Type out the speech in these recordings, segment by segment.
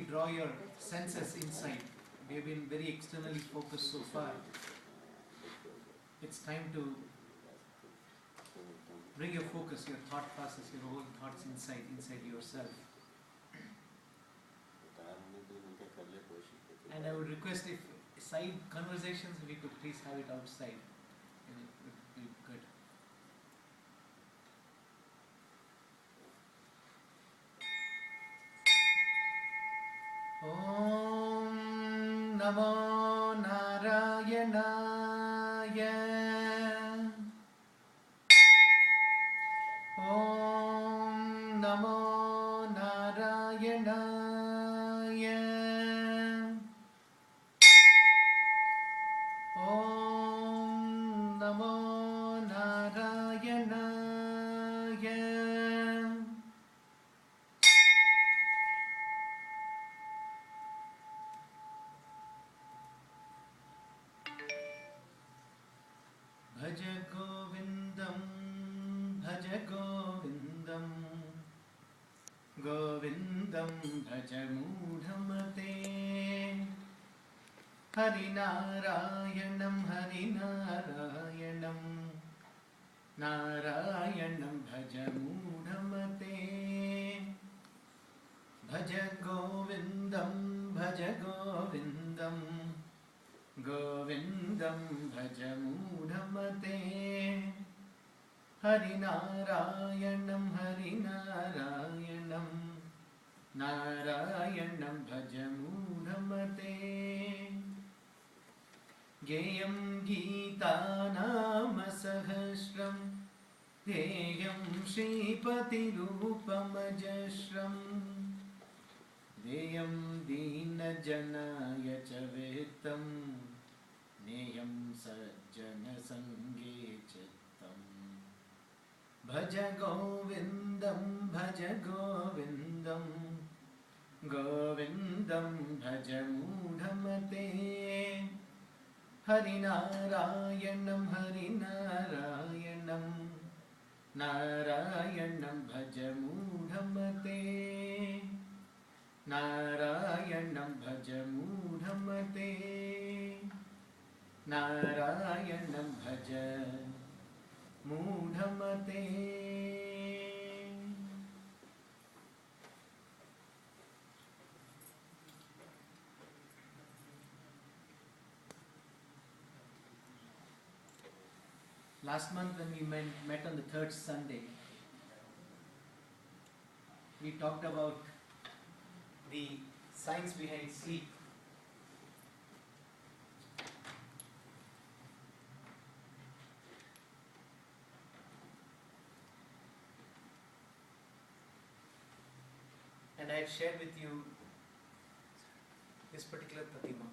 draw your senses inside. We have been very externally focused so far. It's time to bring your focus, your thought process, your whole thoughts inside yourself. And I would request if side conversations, we could please have it outside. It would be good. Om Namo Narayanaya. Om Namo Narayanaya. Om Namo Narayanaya. Bhaja Govindam, Bhaja Govindam, Govindam Bhaja Mudhamate. Harinarayanam, Harinarayanam, Narayanam Bhaja Mudhamate. Bhaja Govindam, Bhaja Govindam, Govindam Bhaja Mudhamate. Harinarayanam, Harinarayanam, Narayanam Bhaja Mudhamate. Geyam Gita Nama Sahasram, Deyam Shripati Rupamajashram, Deyam Dina Janaya Chavitam, Neyam Sajjana Sange Chittam. Bhaja Govindam, Bhaja Govindam, Govindam Bhaja Mudhamate. Harinarayanam, Harinarayanam, Narayanam Bhaja Mudhamate. Narayanam Bhaja Mudhamate. Narayanam Bhaja Mudhamate. Last month when we met on the third Sunday, we talked about the science behind sleep. And I have shared with you this particular Pratima.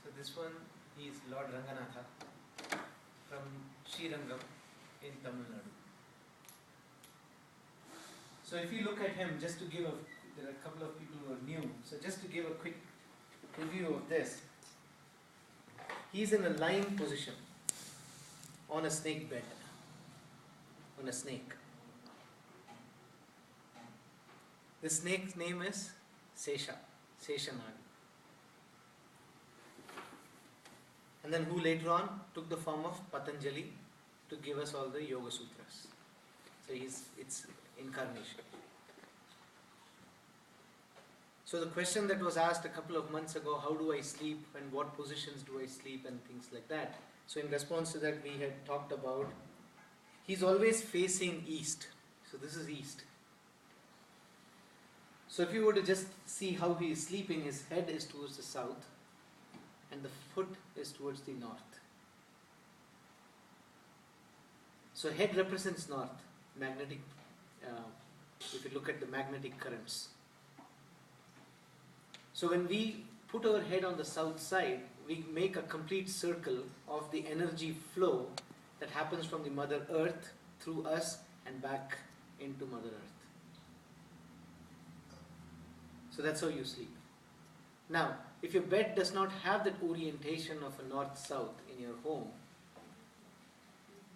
So this one is Lord Ranganatha from Srirangam in Tamil Nadu. So if you look at him, just to give there are a couple of people who are new, so just to give a quick review of this. He's in a lying position on a snake bed, on a snake. The snake's name is Seshanag. And then who later on took the form of Patanjali to give us all the Yoga Sutras. So it's incarnation. So the question that was asked a couple of months ago, how do I sleep and what positions do I sleep and things like that. So in response to that we had talked about, he's always facing east. So this is east. So if you were to just see how he is sleeping, his head is towards the south and the foot is towards the north. So head represents north, magnetic, if you look at the magnetic currents. So when we put our head on the south side, we make a complete circle of the energy flow that happens from the Mother Earth through us and back into Mother Earth. So that's how you sleep. Now, if your bed does not have that orientation of a north-south in your home,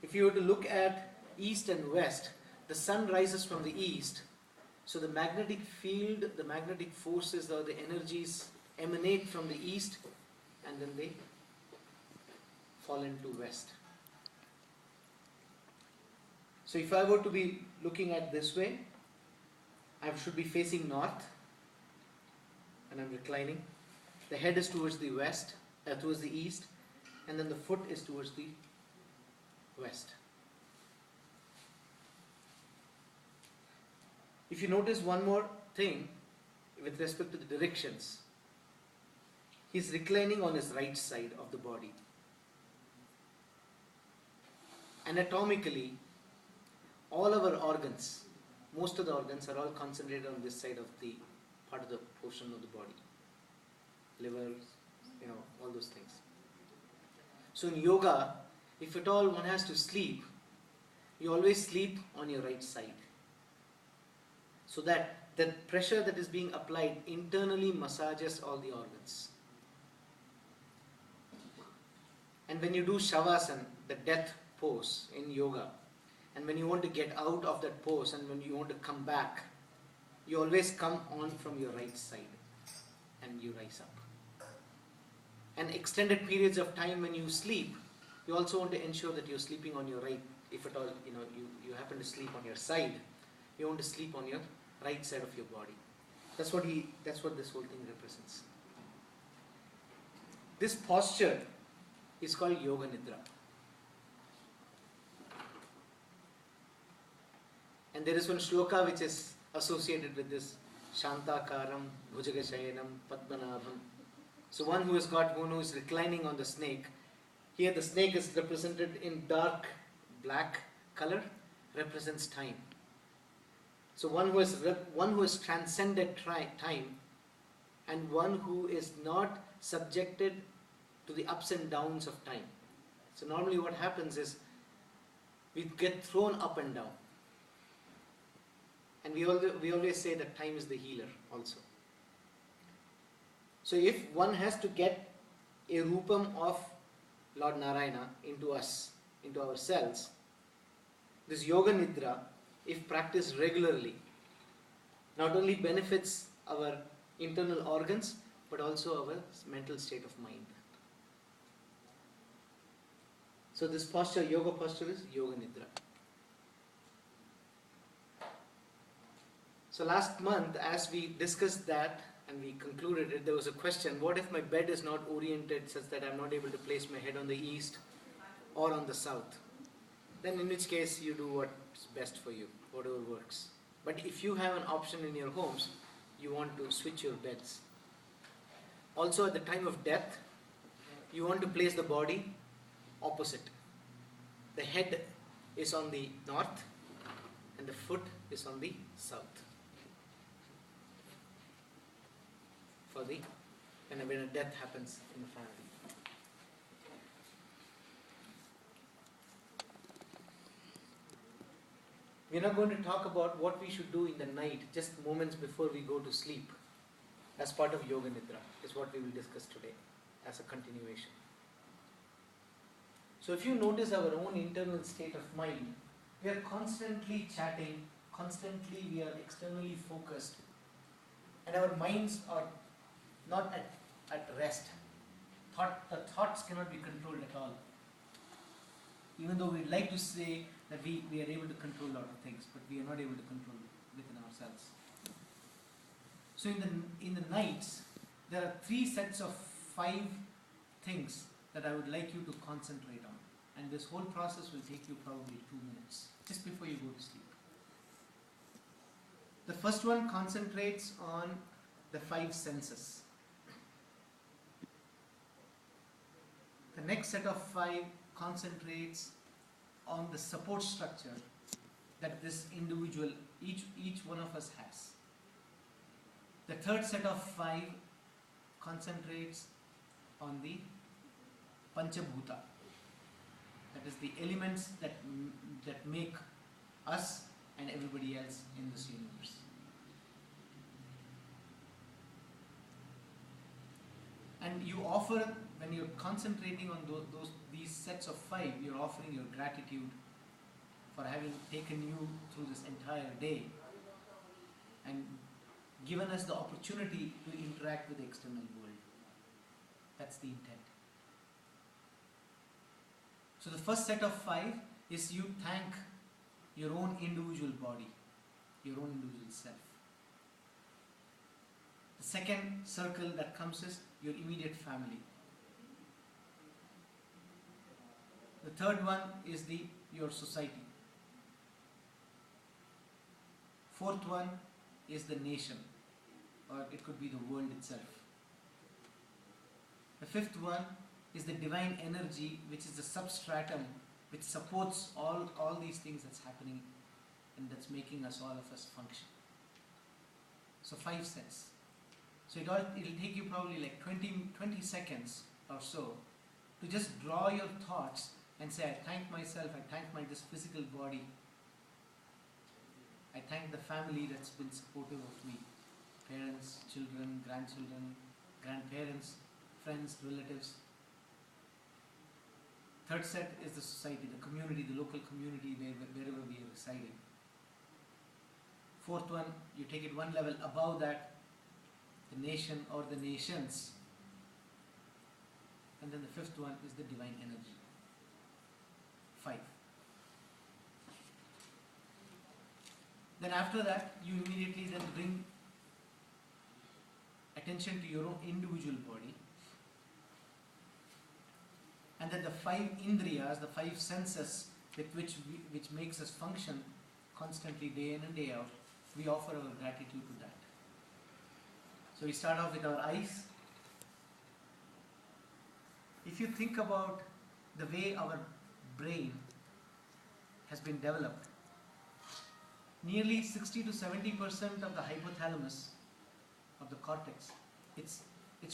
if you were to look at east and west, the sun rises from the east, So the magnetic field, the magnetic forces or the energies emanate from the east and then they fall into west. So if I were to be looking at this way, I should be facing north and I'm reclining. The head is towards the west, towards the east, and then the foot is towards the west. If you notice one more thing with respect to the directions, he's reclining on his right side of the body. Anatomically, all our organs, most of the organs are all concentrated on this side of the part of the portion of the body. Liver, all those things. So in yoga, if at all one has to sleep, you always sleep on your right side. So that the pressure that is being applied internally massages all the organs. And when you do shavasana, the death pose in yoga, and when you want to get out of that pose and when you want to come back, you always come on from your right side and you rise up. And extended periods of time when you sleep, you also want to ensure that you're sleeping on your right. If at all you happen to sleep on your side, you want to sleep on your right side of your body. That's what this whole thing represents. This posture is called Yoga Nidra. And there is one shloka which is associated with this Shantakaram, Bhujagashayanam, Padmanabham. So one who is reclining on the snake. Here the snake is represented in dark black color, represents time. So one who has transcended time, and one who is not subjected to the ups and downs of time. So normally what happens is we get thrown up and down. And we always say that time is the healer also. So if one has to get a rupam of Lord Narayana into us, into ourselves, this Yoga Nidra, if practiced regularly, not only benefits our internal organs, but also our mental state of mind. So this posture, yoga posture, is Yoga Nidra. So last month, as we discussed that and we concluded it, there was a question: what if my bed is not oriented such that I'm not able to place my head on the east or on the south? Then in which case you do what's best for you, whatever works. But if you have an option in your homes, you want to switch your beds. Also at the time of death, you want to place the body opposite. The head is on the north and the foot is on the south. For when a death happens in the family. We are not going to talk about what we should do in the night, just moments before we go to sleep, as part of Yoga Nidra, is what we will discuss today, as a continuation. So if you notice our own internal state of mind, we are constantly chatting, constantly we are externally focused, and our minds are not at rest. The thoughts cannot be controlled at all. Even though we'd like to say that we are able to control a lot of things, but we are not able to control within ourselves. So in the nights, there are 3 sets of 5 things that I would like you to concentrate on. And this whole process will take you probably 2 minutes, just before you go to sleep. The first one concentrates on the 5 senses. The next set of 5 concentrates on the support structure that this individual, each one of us has. The third set of 5 concentrates on the Panchabhuta, that is the elements that make us and everybody else in this universe. And you offer, when you're concentrating on these sets of 5, you're offering your gratitude for having taken you through this entire day. and given us the opportunity to interact with the external world. That's the intent. So the first set of 5 is you thank your own individual body, your own individual self. The second circle that comes is your immediate family. The third one is your society. Fourth one is the nation, or it could be the world itself. The fifth one is the divine energy, which is the substratum which supports all these things that's happening and that's making all of us function. So 5 sets. So it'll take you probably like 20 seconds or so to just draw your thoughts and say, I thank myself, I thank this physical body, I thank the family that's been supportive of me, parents, children, grandchildren, grandparents, friends, relatives. Third set is the society, the community, the local community wherever we are residing. Fourth one, you take it one level above that, the nation or the nations. And then the fifth one is the divine energy. 5. Then after that, you immediately then bring attention to your own individual body. And then the 5 indriyas, the 5 senses with which makes us function constantly day in and day out, we offer our gratitude to that. So we start off with our eyes. If you think about the way our brain has been developed, nearly 60 to 70% of the hypothalamus of the cortex, it's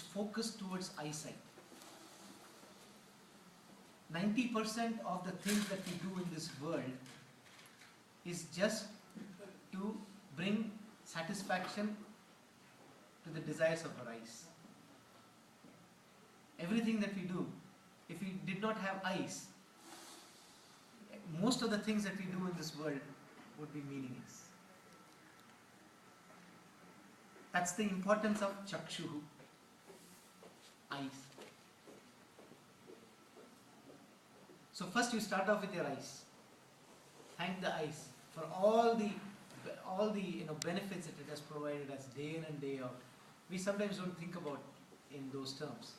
focused towards eyesight. 90% of the things that we do in this world is just to bring satisfaction to the desires of our eyes. Everything that we do, if we did not have eyes, most of the things that we do in this world would be meaningless. That's the importance of chakshuhu, eyes. So first you start off with your eyes. Thank the eyes for all the benefits that it has provided us day in and day out. We sometimes don't think about in those terms.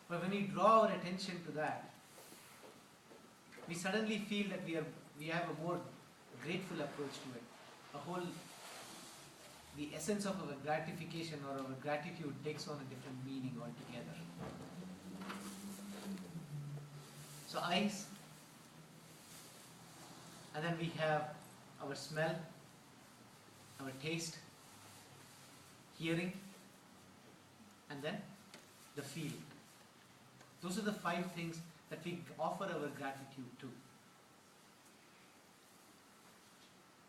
But when we draw our attention to that, we suddenly feel that we have a more grateful approach to it. The essence of our gratification or our gratitude takes on a different meaning altogether. So eyes, and then we have our smell, our taste, hearing, and then the feeling. Those are the 5 things that we offer our gratitude to.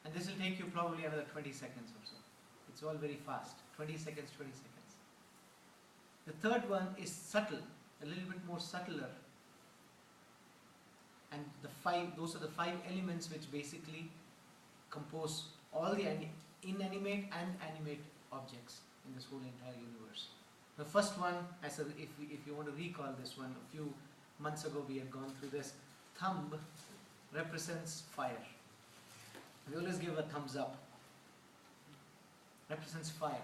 And this will take you probably another 20 seconds or so. It's all very fast. 20 seconds, 20 seconds. The third one is subtle, a little bit more subtler. And those are the 5 elements which basically compose all the inanimate and animate objects in this whole entire universe. The first one, if you want to recall this one, a few months ago we had gone through this. Thumb represents fire. We always give a thumbs up. Represents fire.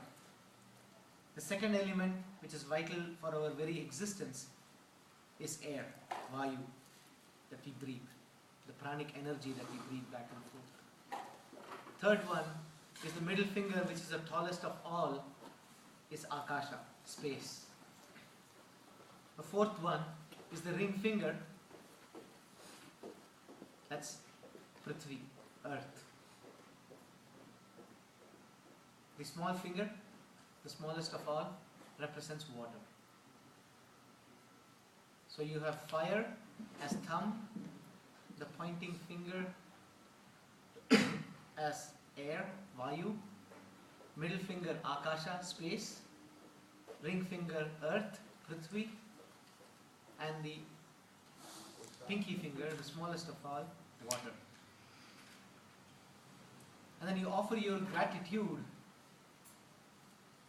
The second element, which is vital for our very existence, is air, vayu, that we breathe. The pranic energy that we breathe back and forth. Third one is the middle finger, which is the tallest of all, is akasha, space. The fourth one is the ring finger, that's Prithvi, earth. The small finger, the smallest of all, represents water. So you have fire as thumb, the pointing finger as air, vayu, middle finger akasha, space, ring finger earth, prithvi, and the pinky finger, the smallest of all, water. And then you offer your gratitude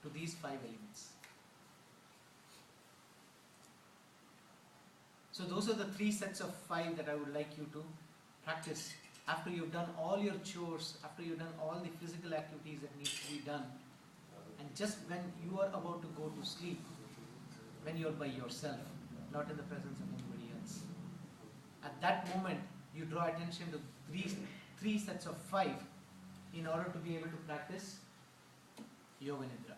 to these 5 elements. So those are the 3 sets of 5 that I would like you to practice after you've done all your chores, after you've done all the physical activities that need to be done, and just when you are about to go to sleep, when you're by yourself, not in the presence of anybody else. At that moment, you draw attention to these 3 sets of 5 in order to be able to practice Yoga Nidra.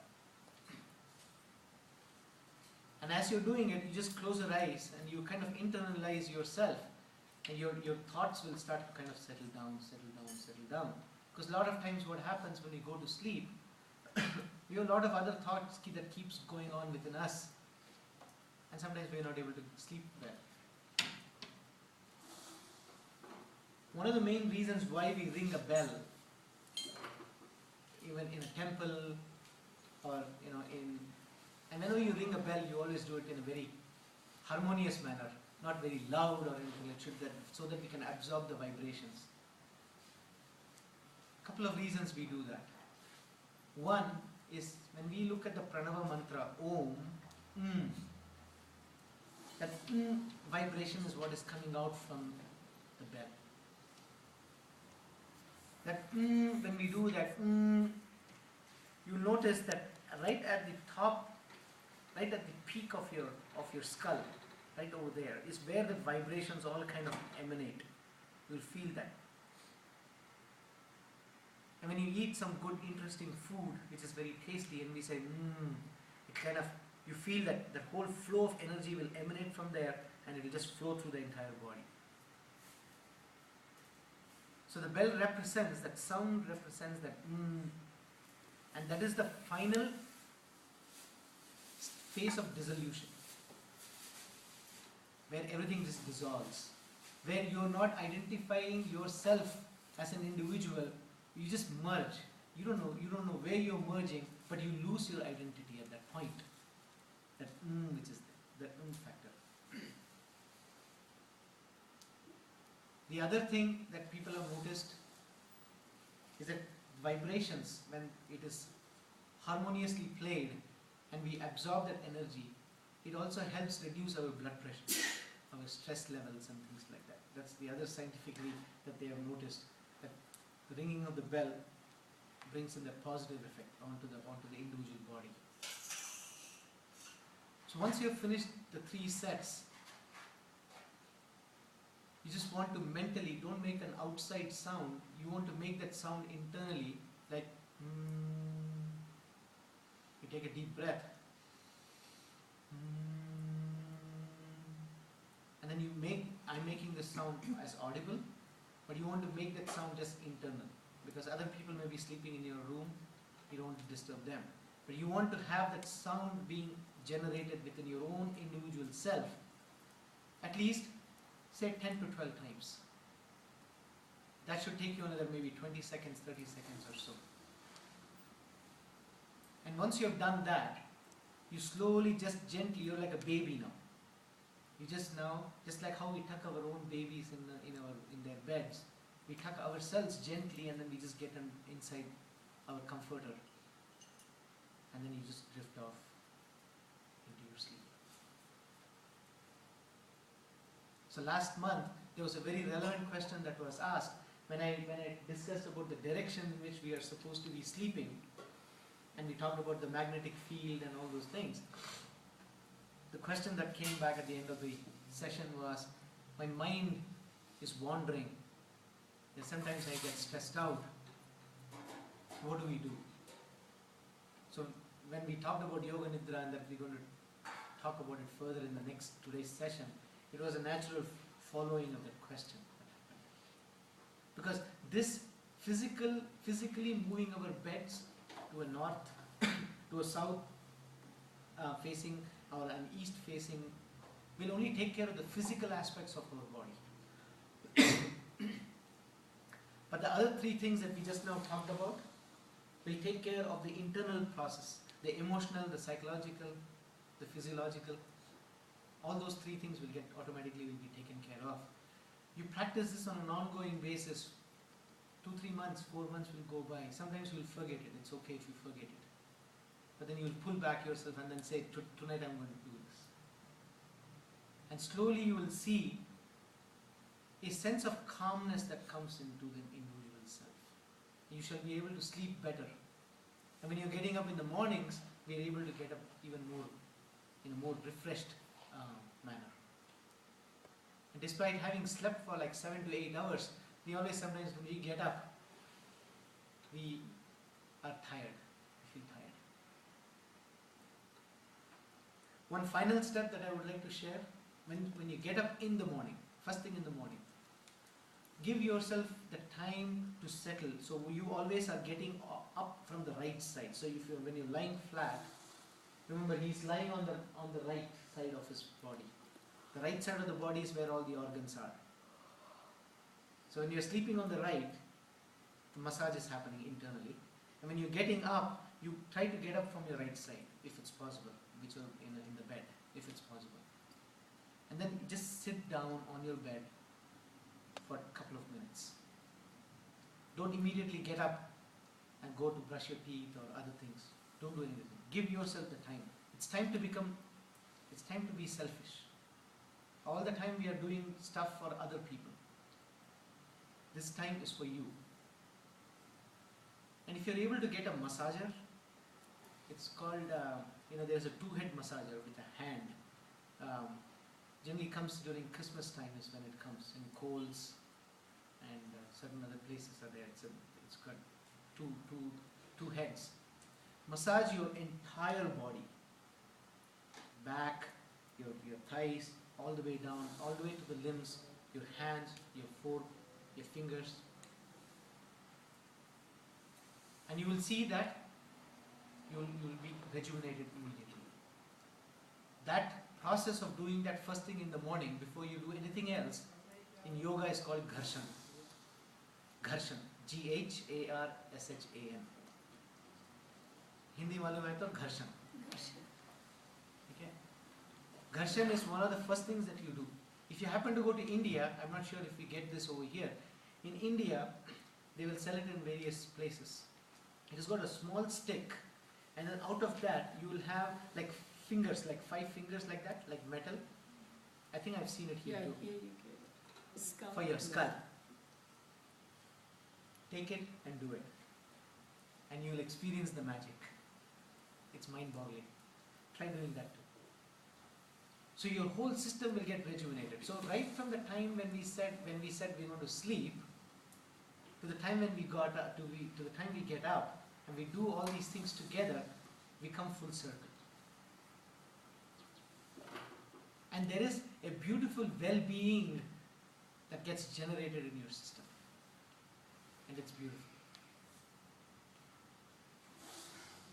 And as you're doing it, you just close your eyes and you kind of internalize yourself, and your thoughts will start to kind of settle down, settle down, settle down. Because a lot of times what happens when we go to sleep, we have a lot of other thoughts that keeps going on within us, and sometimes we are not able to sleep well. One of the main reasons why we ring a bell, even in a temple or and whenever you ring a bell, you always do it in a very harmonious manner, not very loud or anything like that, so that we can absorb the vibrations. A couple of reasons we do that. One is when we look at the pranava mantra, Om, that vibration is what is coming out from the bell. That when we do that, you notice that right at the top, right at the peak of your skull, right over there, is where the vibrations all kind of emanate. You'll feel that. And when you eat some good, interesting food, which is very tasty, and we say, it kind of, you feel that the whole flow of energy will emanate from there, and it will just flow through the entire body. So the bell represents, that sound represents that and that is the final phase of dissolution, where everything just dissolves, where you're not identifying yourself as an individual, you just merge. You don't know where you're merging, but you lose your identity at that point. That which is the factor. The other thing that people have noticed is that vibrations, when it is harmoniously played and we absorb that energy, it also helps reduce our blood pressure, our stress levels and things like that. That's the other scientifically that they have noticed, that the ringing of the bell brings in that positive effect onto the individual body. So once you have finished the 3 sets, you just want to mentally, don't make an outside sound, you want to make that sound internally, like you take a deep breath, and then I'm making this sound as audible, but you want to make that sound just internal, because other people may be sleeping in your room, you don't want to disturb them, but you want to have that sound being generated within your own individual self, at least say 10 to 12 times. That should take you another maybe 20 seconds, 30 seconds or so. And once you have done that, you slowly, just gently, you're like a baby now. You just like how we tuck our own babies in their beds, we tuck ourselves gently, and then we just get them inside our comforter, and then you just drift off into your sleep. So last month there was a very relevant question that was asked when I discussed about the direction in which we are supposed to be sleeping, and we talked about the magnetic field and all those things. The question that came back at the end of the session was, my mind is wandering, and sometimes I get stressed out. What do we do? So when we talked about Yoga Nidra, and that we're going to talk about it further in the today's session, it was a natural following of that question. Because this physically moving our beds to a north, to a south facing or an east facing, will only take care of the physical aspects of our body. But the other 3 things that we just now talked about will take care of the internal process, the emotional, the psychological, the physiological. All those 3 things will automatically be taken care of. You practice this on an ongoing basis. 2-3 months, 4 months will go by. Sometimes you'll forget it. It's okay if you forget it. but then you will pull back yourself and then say, tonight I'm going to do this. And slowly you will see a sense of calmness that comes into the individual self. You shall be able to sleep better. And when you're getting up in the mornings, we are able to get up even more, in a more refreshed manner. And despite having slept for like 7 to 8 hours, we always sometimes when we get up, we are tired. We feel tired. One final step that I would like to share, when you get up in the morning, first thing in the morning, give yourself the time to settle. So you always are getting up from the right side. So when you're lying flat, remember he's lying on the right side of his body. The right side of the body is where all the organs are. So when you're sleeping on the right, the massage is happening internally. And when you're getting up, you try to get up from your right side, if it's possible, which is in the bed, if it's possible. And then just sit down on your bed for a couple of minutes. Don't immediately get up and go to brush your teeth or other things. Don't do anything. Give yourself the time. It's time to be selfish. All the time we are doing stuff for other people. This time is for you. And if you're able to get a massager, it's called, there's a two-head massager with a hand. Generally comes during Christmas time is when it comes, in Coles and certain other places are there. It's got two heads. Massage your entire body, back, your thighs, all the way down, all the way to the limbs, your hands, your fingers. And you will see that you will be rejuvenated immediately. That process of doing that first thing in the morning before you do anything else in yoga is called gharshan. Gharshan. Gharshan. Hindi malum hai to gharshan. Okay. Gharshan is one of the first things that you do. If you happen to go to India, I'm not sure if we get this over here. In India, they will sell it in various places. It has got a small stick, and then out of that you will have like fingers, like 5 fingers like that, like metal. I think I've seen it here too. Here you get skull. For your skull. Take it and do it. And you will experience the magic. It's mind-boggling. Try doing that too. So your whole system will get rejuvenated. So right from the time when we said we want to sleep, to the time when we got up, to the time we get up, and we do all these things together, we come full circle. And there is a beautiful well-being that gets generated in your system. And it's beautiful.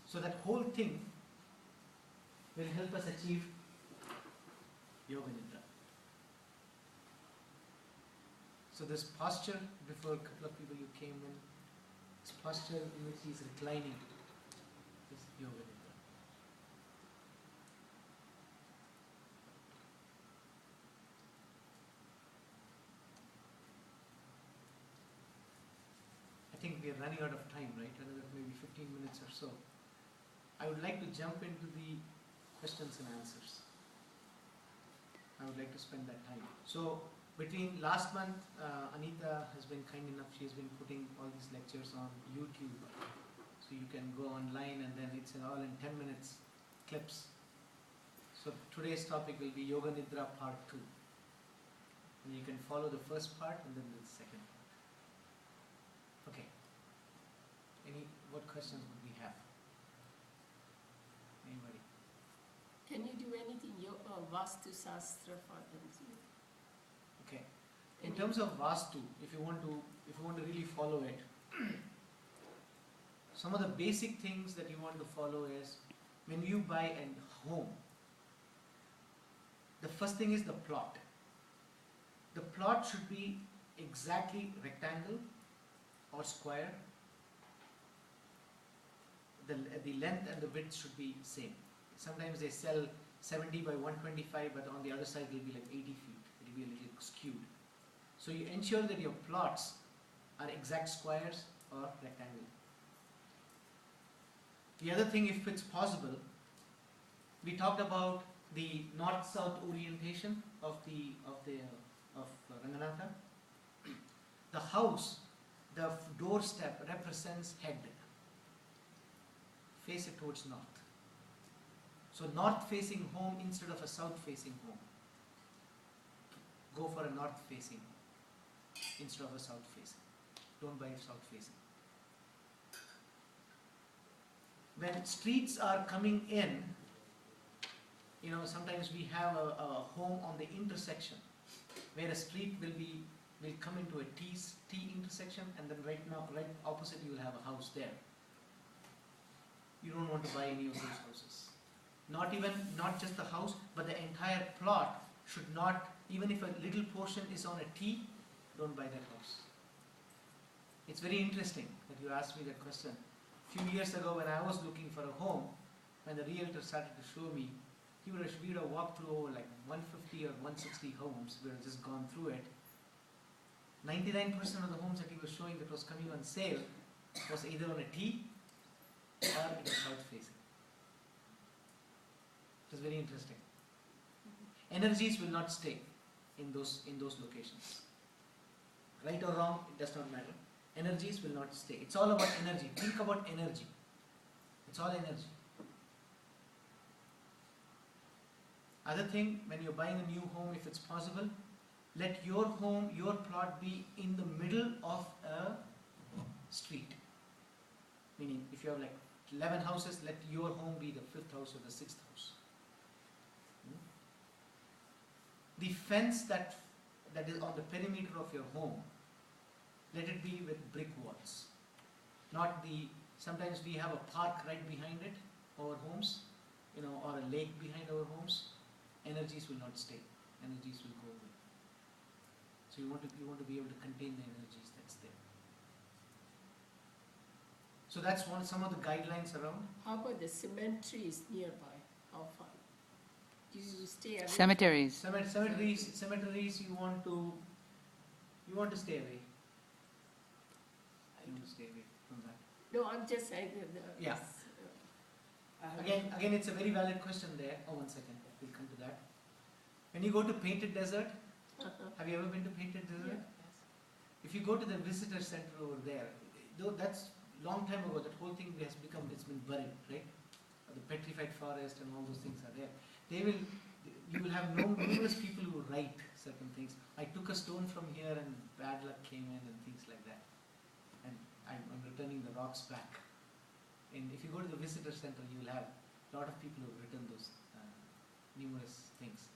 So that whole thing will help us achieve Yoga Nidra. So this posture, before a couple of people you came in, this posture in which he is reclining is Yoga Nidra. I think we are running out of time, right? Another maybe 15 minutes or so. I would like to jump into the questions and answers. I would like to spend that time. So between last month, Anita has been kind enough, she has been putting all these lectures on YouTube. So you can go online and then it's all in 10 minutes clips. So today's topic will be Yoga Nidra Part 2. And you can follow the first part and then the second part. Okay. What questions would we have? Anybody? Can you do anything Vaastu Sastra for them too? Okay. In terms of Vaastu, if you want to really follow it, some of the basic things that you want to follow is when you buy a home, the first thing is the plot. The plot should be exactly rectangle or square. The length and the width should be same. Sometimes they sell 70 by 125, but on the other side it will be like 80 feet. It will be a little skewed. So you ensure that your plots are exact squares or rectangle. The other thing, if it's possible, we talked about the north-south orientation of Ranganatha. The house, the doorstep represents head. Face it towards north. So north-facing home instead of a south-facing home. Go for a north-facing instead of a south-facing. Don't buy a south-facing. When streets are coming in, sometimes we have a home on the intersection where a street will come into a T intersection, and then right opposite you will have a house there. You don't want to buy any of those houses. Not just the house, but the entire plot should not, even if a little portion is on a T, don't buy that house. It's very interesting that you asked me that question. A few years ago when I was looking for a home, when the realtor started to show me, we would have walked through over like 150 or 160 homes. We had just gone through it. 99% of the homes that he was showing that was coming on sale was either on a T or it was south facing. It was very interesting. Energies will not stay in those locations. Right or wrong, it does not matter. Energies will not stay. It's all about energy. Think about energy. It's all energy. Other thing, when you're buying a new home, if it's possible, let your home, your plot be in the middle of a street. Meaning, if you have like 11 houses, let your home be the 5th house or the 6th house. The fence that is on the perimeter of your home, let it be with brick walls. Sometimes we have a park right behind it, our homes, or a lake behind our homes. Energies will not stay. Energies will go away. So you want to be able to contain the energies that's there. So that's some of the guidelines around. How about the cemeteries nearby? How far? Do you stay away? Cemeteries. Cemeteries. You want to stay away. You want to stay away from that. No, I'm just saying. Yeah. Again, it's a very valid question there. Oh, 1 second. We'll come to that. When you go to Painted Desert, have you ever been to Painted Desert? Yeah. If you go to the visitor center over there, though that's long time ago, that whole thing it's been buried, right? The petrified forest and all those things are there. You will have numerous people who write certain things. I took a stone from here and bad luck came in and things like that. And I'm returning the rocks back. And if you go to the visitor center, you will have a lot of people who have written those numerous things.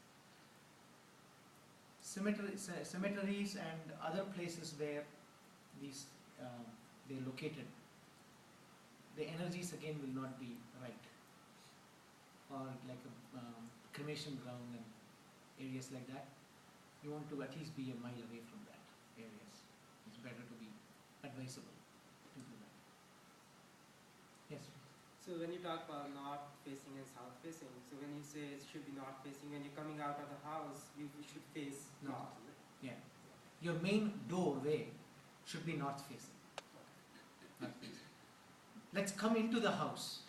Cemeteries and other places where they're located, the energies again will not be right. Or like a cremation ground and areas like that, you want to at least be a mile away from that areas. It's better to be advisable to do that. Yes. So when you talk about north facing and south facing, so when you say it should be north facing, when you're coming out of the house, you should face north. Yeah. Your main doorway should be north facing. North facing. Let's come into the house.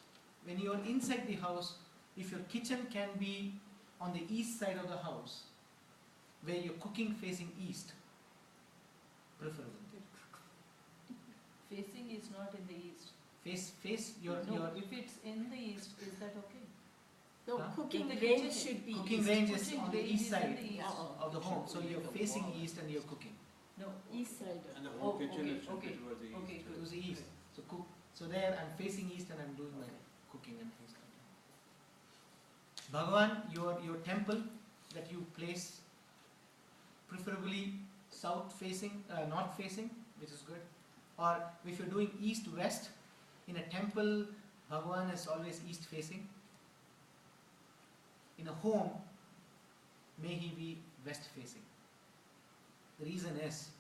When you are inside the house, if your kitchen can be on the east side of the house, where you're cooking facing east, preferable. Facing is not in the east. Face your If it's in the east, is that okay? No, Huh? cooking The range kitchen. should be cooking east. range is Cooking on the range east is in side the east. of the home, so you're facing east and you're cooking. No. East side. And the Oh, whole kitchen okay, is should be okay, towards the east. okay, It was the east. So there I'm facing east and I'm doing my cooking and things like that. Bhagavan, your temple that you place, preferably south facing, north facing, which is good. Or if you're doing east-west, in a temple, Bhagavan is always east facing. In a home, may he be west facing. The reason is,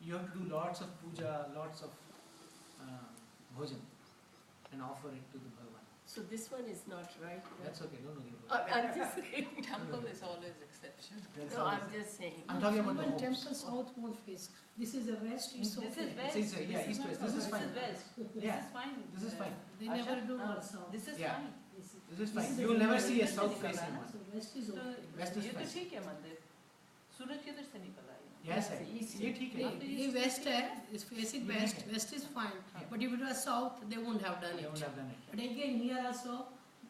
you have to do lots of puja, lots of bhojan, and offer it to the Bhagavan. So this one is not right. That's okay, no. I'm just saying. Temple is always exception. That's No, always- I'm just saying. I'm talking about the Even homes. temple south won't face. This is a west, east, This okay. is west. It's east, yeah, This east, not west. This is south. fine. This is west. This Yeah. is fine. This is fine. They Asha, never do south. This is Yeah. fine. This is This fine. is You will the never west see a is south the facing Nicola. one. So west is तो okay. West is ये तो fine. ठीक है मंदिर सूरज किधर से निकल आया Yes, Yeah, sir. east. ये ठीक है. ये west है, is facing Yeah. west. West is fine. Yeah. But if it was south, they wouldn't have done They it. would have done it. But again, here also,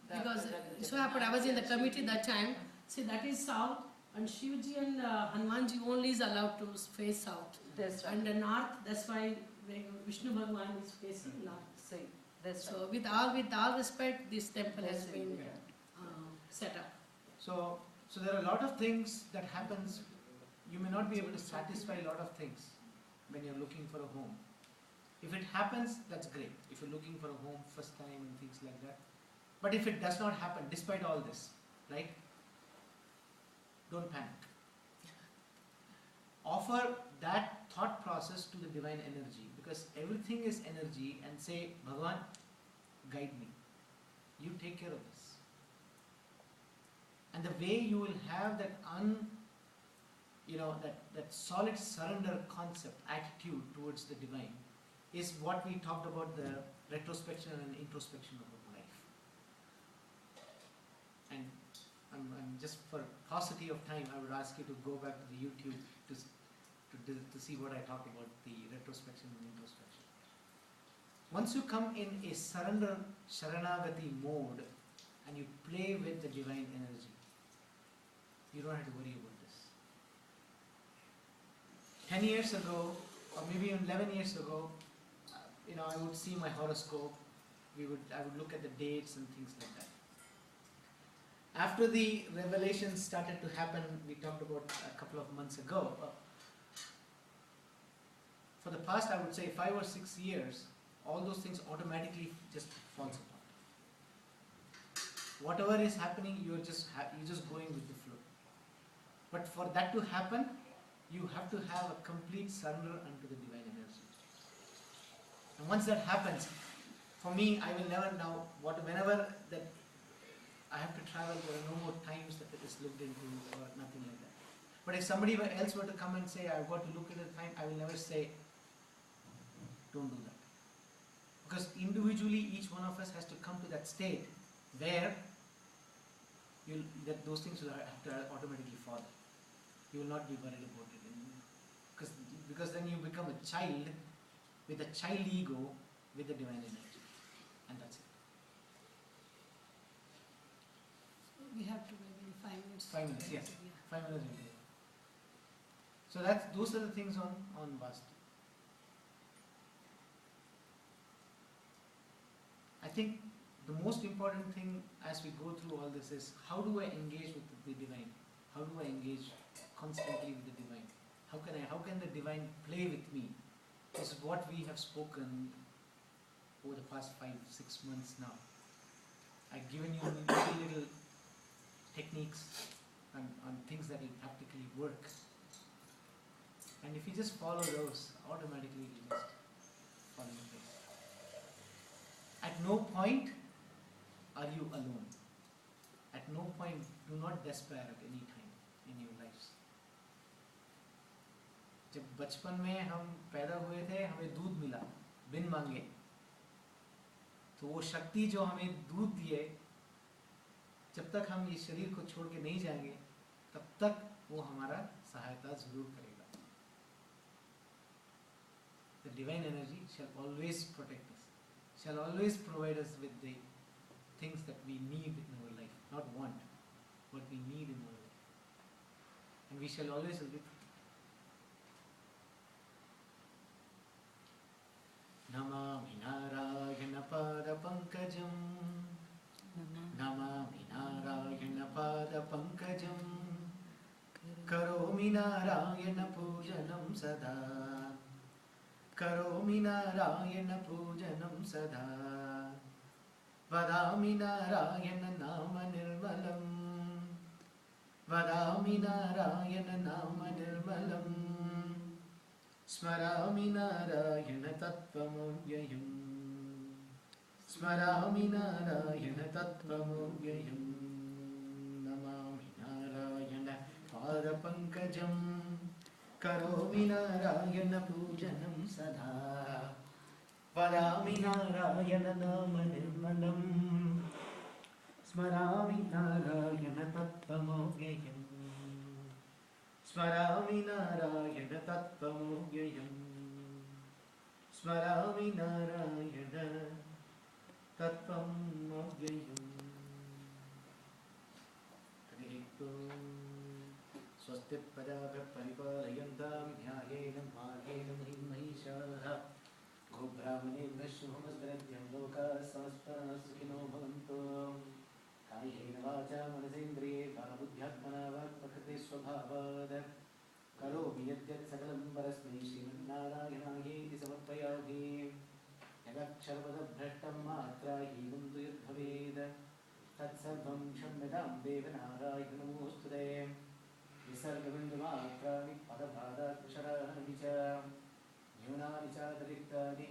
That- because that- so happened, I was in the committee that time. See, that is south, and Shivji and Hanumanji only is allowed to face south. That's right. And the north, that's why Vishnu Bhagwan is facing north. See, that's So right. with all respect, this temple has That's been it. set up. So there are a lot of things that happens. You may not be able to satisfy a lot of things when you're looking for a home. If it happens, that's great. If you're looking for a home first time and things like that. But if it does not happen, despite all this, right? Don't panic. Offer that thought process to the divine energy, because everything is energy, and say, Bhagavan, guide me. You take care of this. And the way you will have that that solid surrender concept, attitude towards the divine, is what we talked about, the retrospection and introspection of life. And I'm just, for paucity of time, I would ask you to go back to the YouTube to see what I talk about, the retrospection and introspection. Once you come in a surrender, sharanagati mode, and you play with the divine energy, you don't have to worry about this. 10 years ago, or maybe even 11 years ago, I would see my horoscope. I would look at the dates and things like that. After the revelations started to happen, we talked about a couple of months ago. For the past, I would say 5 or 6 years, all those things automatically just falls apart. Whatever is happening, you're just going with the flow. But for that to happen, you have to have a complete surrender unto the divine energy. And once that happens, for me, I will never now, whenever that I have to travel, there are no more times that it is looked into or nothing like that. But if somebody else were to come and say, I've got to look at the time, I will never say, don't do that. Because individually, each one of us has to come to that state where those things will have to automatically fall. You will not be worried about it anymore. Because then you become a child with a child ego with the divine energy. And that's it. We have to maybe 5 minutes. 5 minutes, yes. Yeah. 5 minutes will do. So those are the things on Vaastu. I think the most important thing as we go through all this is, how do I engage with the divine? How do I engage constantly with the divine? How can the divine play with me? This is what we have spoken over the past 5-6 months now. I've given you little techniques on things that will practically work. And if you just follow those, automatically you just fall in place. At no point are you alone. At no point, do not despair at any time in your lives. जब बचपन में हम पैदा हुए थे, हमें दूध मिला बिन मांगे, तो वो शक्ति जो हमें दूध दिए, जब तक हम ये शरीर को छोड़ के नहीं जाएंगे, तब तक वो हमारा सहायता जरूर करेगा. The divine energy shall always protect us, shall always provide us with the things that we need in our life, not want, what we need in our life. And we shall always live. Namami Narayana Pada Pankajam, Namami Narayana Pada Pankajam, Karomi Narayana Pujanam Sada, Karomi Narayana Pujanam Sada, Vadami Narayana Nama Nirmalam, Vadami Narayana Nama Nirmalam, Smarami Narayana Tattvamovyayam, स्मरामि नारायण तत्त्वमव्ययम् नमामि नारायण पादपङ्कजं करोमि नारायण पूजनं सदा वदामि नारायण नाम निर्मलम् स्मरामि नारायण तत्त्वमव्ययम् स्मरामि नारायण तत्त्वमव्ययम् स्मरामि नारायण तत्त्वमव्ययम् स्वस्ति प्रजाभ्यः परिपालयन्तां न्यायेन मार्गेण महिषाः गोब्राह्मणेभ्यः शुभमस्मरन्त्यं लोकाः समस्ताः सुखिनो भवन्तु कायेन वाचा मनसेन्द्रिये बुद्ध्यात्मना वा प्रकृते स्वभावात् करोमि यद्यत् सकलं परस्मै श्रीमन्नारायणायेति समर्पयामि यदक्षरपदभ्रष्टं मात्राहीनं तु यद्भवेत् तत्सर्वं क्षम्यतां देवनारायणनमोऽस्तु ते विसर्गबिन्दुमात्राणि पदभादाक्षराणि च न्यूनानि चातिरिक्तानि